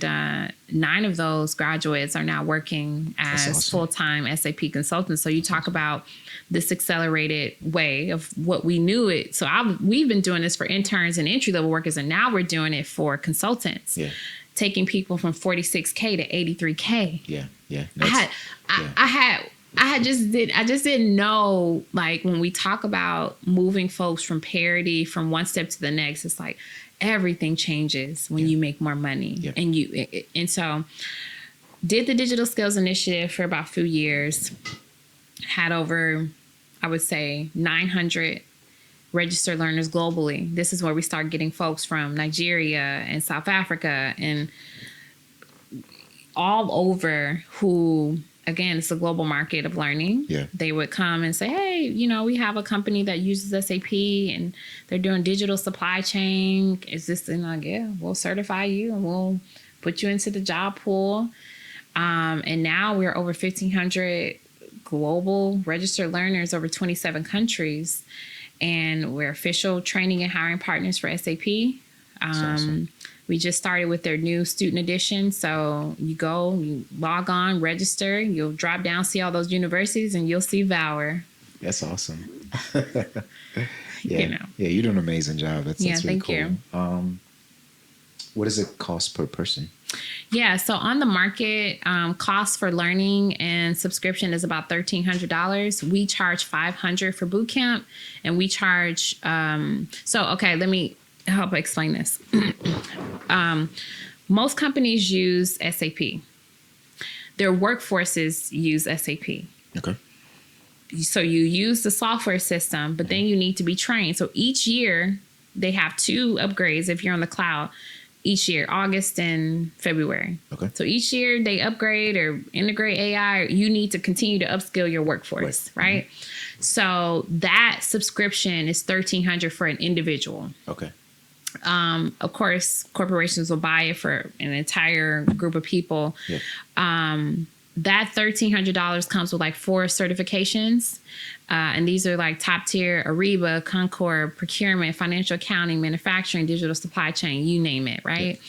And 9 of those graduates are now working as awesome. full-time SAP consultants. So you talk about this accelerated way of what we knew it. So we've been doing this for interns and entry-level workers, and now we're doing it for consultants. Yeah. Taking people from 46K to 83K. Yeah. I just didn't know, like, when we talk about moving folks from parity from one step to the next, it's like everything changes when you make more money. Yeah. And so did the digital skills initiative for about a few years, had over, I would say, 900 registered learners globally. This is where we start getting folks from Nigeria and South Africa and all over who, again, it's a global market of learning. Yeah. They would come and say, hey, we have a company that uses SAP and they're doing digital supply chain. Is this? And like, yeah, we'll certify you and we'll put you into the job pool. And now we're over 1,500 global registered learners over 27 countries. And we're official training and hiring partners for SAP. Awesome. We just started with their new student edition. So you log on, register, you'll drop down, see all those universities, and you'll see Vower. That's awesome. Yeah. Yeah, you do an amazing job. That's really thank cool. you. What does it cost per person? Yeah, so on the market, cost for learning and subscription is about $1,300. We charge $500 for boot camp, and we charge. Let me help explain this. Most companies use SAP. Their workforces use SAP. Okay. So you use the software system, but then you need to be trained. So each year they have 2 upgrades if you're on the cloud. Each year, August and February. Okay. So each year they upgrade or integrate AI. You need to continue to upskill your workforce, right? Mm-hmm. So that subscription is $1,300 for an individual. Okay. Of course, corporations will buy it for an entire group of people. Yeah. That $1,300 comes with like 4 certifications. And these are like top tier: Ariba, Concord, procurement, financial accounting, manufacturing, digital supply chain, you name it, right?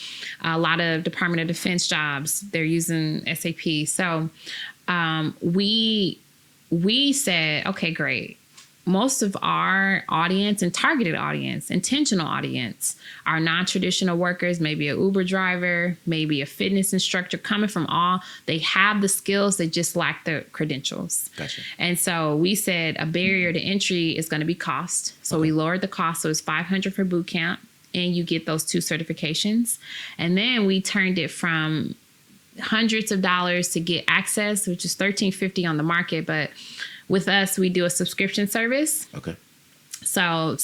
Yeah. A lot of Department of Defense jobs, they're using SAP. So we said, okay, great. Most of our audience and targeted audience, intentional audience, are non-traditional workers, maybe an Uber driver, maybe a fitness instructor, coming from they have the skills, they just lack the credentials. Gotcha. And so we said a barrier to entry is going to be cost. So we lowered the cost. So it's $500 for boot camp, and you get those 2 certifications. And then we turned it from hundreds of dollars to get access, which is $1,350 on the market, but with us, we do a subscription service. Okay. So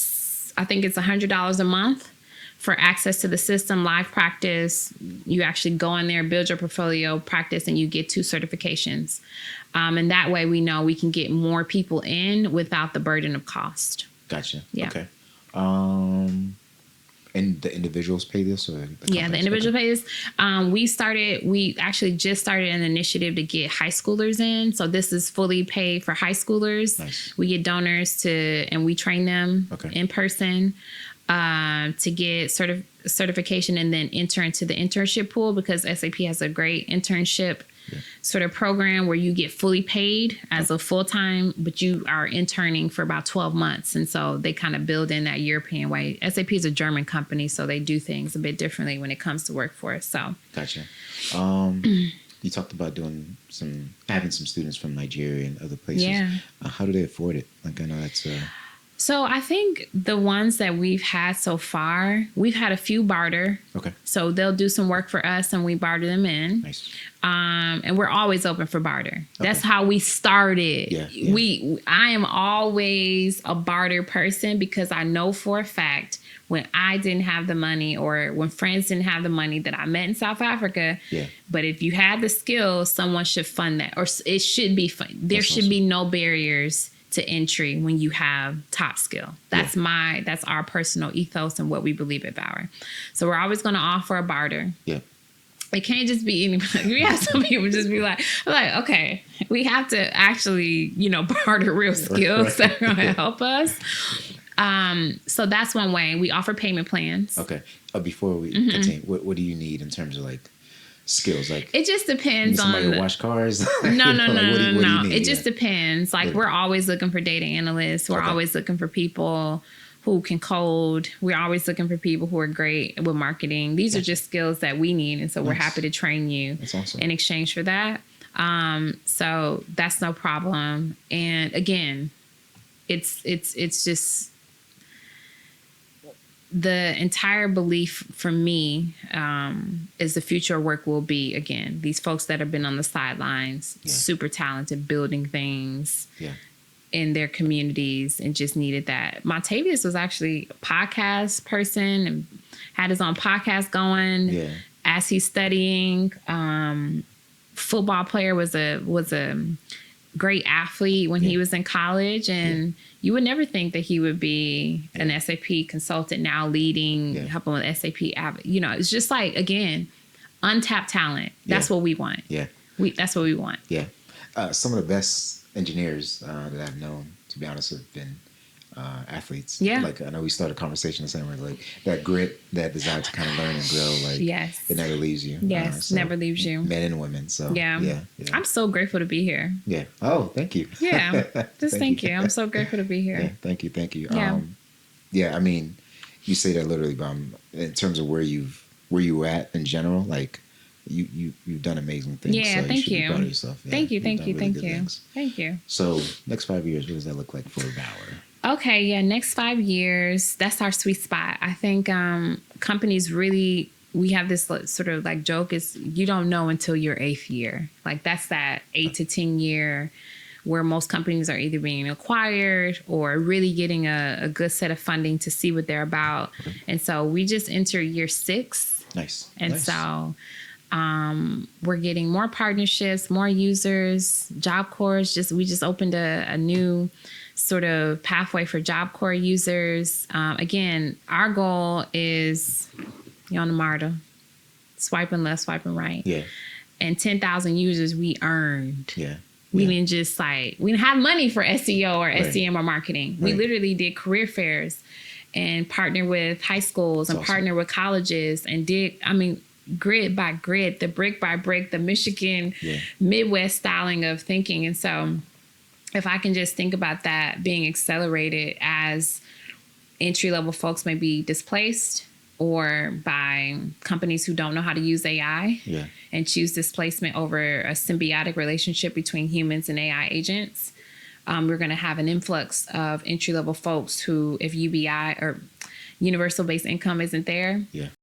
I think it's $100 a month for access to the system, live practice. You actually go in there, build your portfolio, practice, and you get 2 certifications. And that way we know we can get more people in without the burden of cost. Gotcha. Yeah. Okay. And the individuals pay this, or the individuals pay this. We actually just started an initiative to get high schoolers in. So this is fully paid for high schoolers. Nice. We get donors and we train them in person to get certification and then enter into the internship pool, because SAP has a great internship sort of program where you get fully paid as a full-time, but you are interning for about 12 months. And so they kind of build in that European way. SAP is a German company, so they do things a bit differently when it comes to workforce. So gotcha. You talked about having some students from Nigeria and other places. Yeah. How do they afford it? Like, I know that's So I think the ones that we've had so far, we've had a few barter. Okay. So they'll do some work for us and we barter them in. Nice. And we're always open for barter. That's how we started. Yeah. I am always a barter person, because I know for a fact when I didn't have the money, or when friends didn't have the money that I met in South Africa. Yeah. But if you have the skills, someone should fund that, or it should be fun. There should be no barriers to entry when you have top skill. That's our personal ethos and what we believe at Vower. So we're always going to offer a barter. Yeah. It can't just be anybody. We have some people just be like, okay, we have to actually, barter real skills that are going to help us. So that's one way. We offer payment plans. Okay. Before we continue, what do you need in terms of like skills? Like It just you depends need somebody on to wash cars? no, no, no, Like, what do no, you no. need? It just depends. Like we're always looking for data analysts. We're Okay. always looking for people who can code. We're always looking for people who are great with marketing. These are just skills that we need, and so we're Nice. happy to train you That's awesome. in exchange for that. So that's no problem. And again, it's just the entire belief for me is the future of work will be, again, these folks that have been on the sidelines, super talented, building things Yeah. in their communities and just needed that. Montavious was actually a podcast person and had his own podcast going as he's studying. Football player, was a great athlete when he was in college, and you would never think that he would be an SAP consultant now leading, helping with SAP. You know, it's just like, again, untapped talent. That's what we want. Yeah. That's what we want. Yeah. Some of the best engineers that I've known, to be honest, have been athletes. Yeah. Like, I know we started a conversation the same way, like that grit, that desire to kind of learn and grow, like it never leaves you. Yes, never leaves you. Men and women. So yeah. I'm so grateful to be here. Yeah. Oh, thank you. Yeah. Just thank you. I'm so grateful to be here. Yeah, thank you. Thank you. Yeah. I mean, you say that literally, but in terms of where you were at in general, like you've done amazing things. Yeah, so thank you. Should you. be proud of yourself. Yeah, thank you. You've done really good things. Thank you. So next 5 years, what does that look like for Vower? Okay, yeah, next 5 years, that's our sweet spot. I think companies really, we have this sort of like joke is you don't know until your 8th year. Like that's that 8 to 10 year where most companies are either being acquired or really getting a good set of funding to see what they're about. And so we just enter year 6. Nice. And so we're getting more partnerships, more users, Job Corps. We just opened a new sort of pathway for Job Corps users. Again, our goal is, you're on the MARTA, swiping left, swiping right. Yeah. And 10,000 users we earned. Yeah. We didn't just we didn't have money for SEO or SEM or marketing. We literally did career fairs and partnered with high schools and partnered with colleges and grid by grid, the brick by brick, the Michigan Midwest styling of thinking. And so if I can just think about that being accelerated as entry-level folks may be displaced or by companies who don't know how to use AI and choose displacement over a symbiotic relationship between humans and AI agents, we're going to have an influx of entry-level folks who, if UBI or universal basic income isn't there,